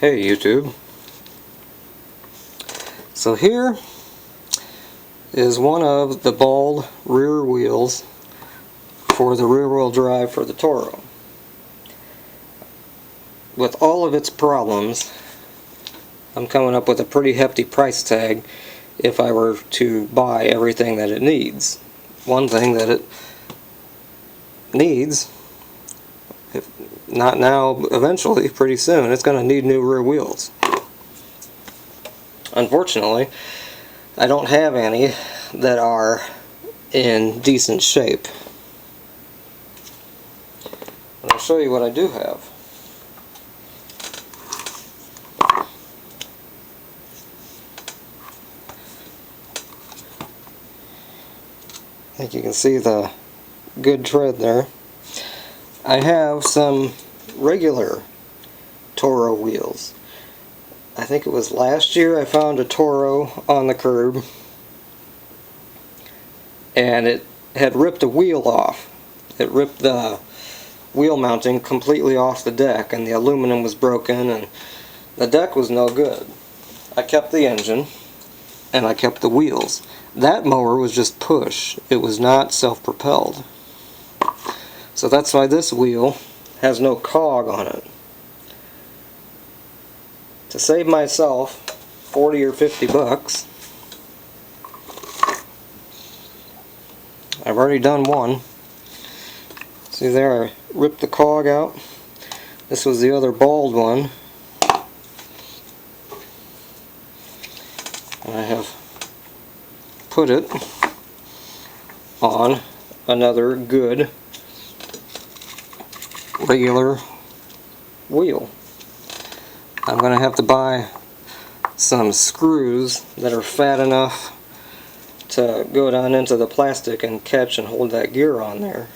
Hey YouTube. So here is one of the bald rear wheels for the rear wheel drive for the Toro. With all of its problems, I'm coming up with a pretty hefty price tag if I were to buy everything that it needs. One thing that it needs, if not now, eventually, pretty soon, it's going to need new rear wheels. Unfortunately, I don't have any that are in decent shape. I'll show you what I do have. I think you can see the good tread there. I have some regular Toro wheels. I think it was last year I found a Toro on the curb and it had ripped a wheel off. It ripped the wheel mounting completely off the deck and the aluminum was broken and the deck was no good. I kept the engine and I kept the wheels. That mower was just push. It was not self-propelled. So that's why this wheel has no cog on it. To save myself 40 or 50 bucks, I've already done one. See there, I ripped the cog out. This was the other bald one. And I have put it on another good regular wheel. I'm going to have to buy some screws that are fat enough to go down into the plastic and catch and hold that gear on there.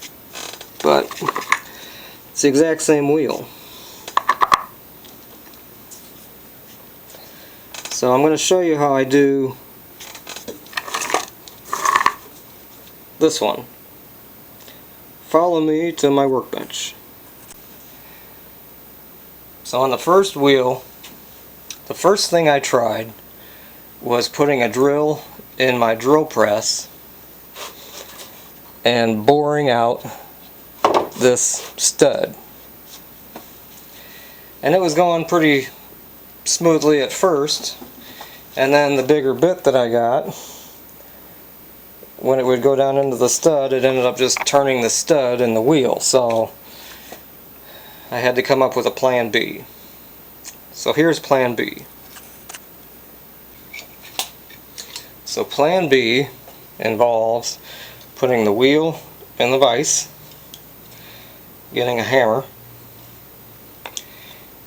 But it's the exact same wheel. So I'm going to show you how I do this one. Follow me to my workbench. So on the first wheel, the first thing I tried was putting a drill in my drill press and boring out this stud. And it was going pretty smoothly at first, and then the bigger bit that I got, when it would go down into the stud, it ended up just turning the stud in the wheel. So I had to come up with a plan B. So here's plan B. So plan B involves putting the wheel in the vise, getting a hammer,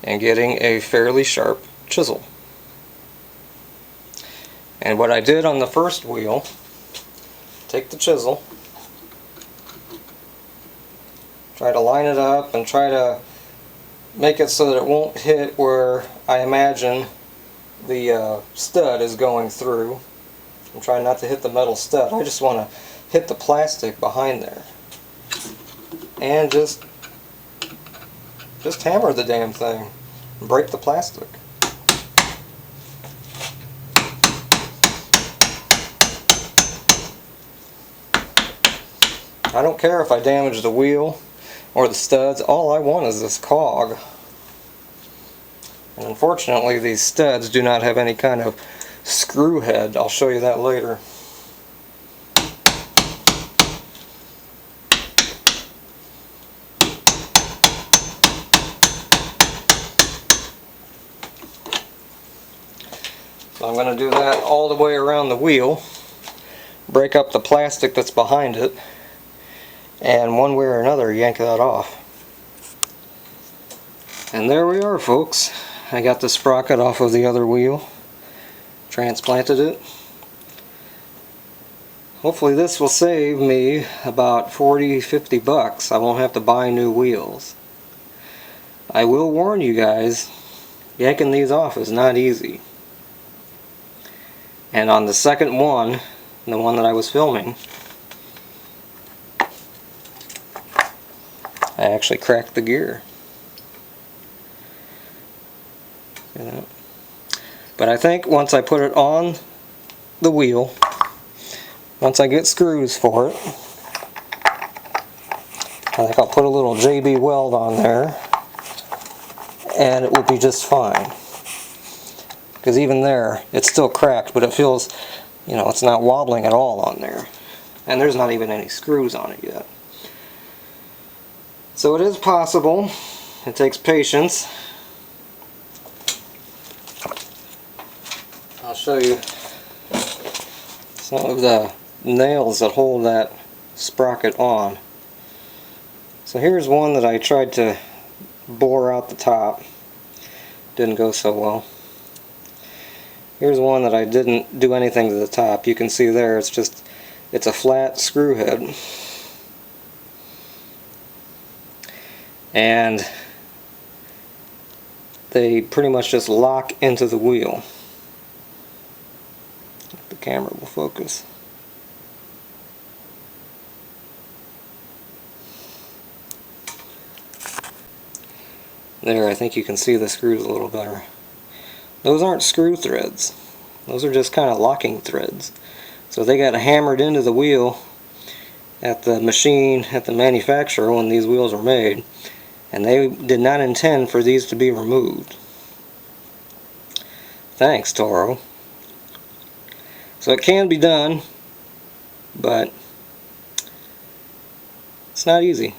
and getting a fairly sharp chisel. And what I did on the first wheel, take the chisel, try to line it up and try to make it so that it won't hit where I imagine the stud is going through. I'm trying not to hit the metal stud. I just want to hit the plastic behind there. And just hammer the damn thing and break the plastic. I don't care if I damage the wheel or the studs. All I want is this cog. And unfortunately these studs do not have any kind of screw head. I'll show you that later. So I'm going to do that all the way around the wheel, break up the plastic that's behind it, and one way or another yank that off. And there we are, folks. I got the sprocket off of the other wheel, transplanted it. Hopefully this will save me about 40-50 bucks. I won't have to buy new wheels. I will warn you guys, yanking these off is not easy. And on the second one, the one that I was filming, I actually cracked the gear. You know. But I think once I put it on the wheel, once I get screws for it, I think I'll put a little JB weld on there and it will be just fine. Because even there, it's still cracked, but it feels, you know, it's not wobbling at all on there. And there's not even any screws on it yet. So it is possible. It takes patience. I'll show you some of the nails that hold that sprocket on. So here's one that I tried to bore out the top. Didn't go so well. Here's one that I didn't do anything to the top. You can see there it's a flat screw head. And they pretty much just lock into the wheel. The camera will focus. There, I think you can see the screws a little better. Those aren't screw threads. Those are just kind of locking threads. So they got hammered into the wheel at the machine, at the manufacturer when these wheels were made, and they did not intend for these to be removed. Thanks, Toro. So it can be done, but it's not easy.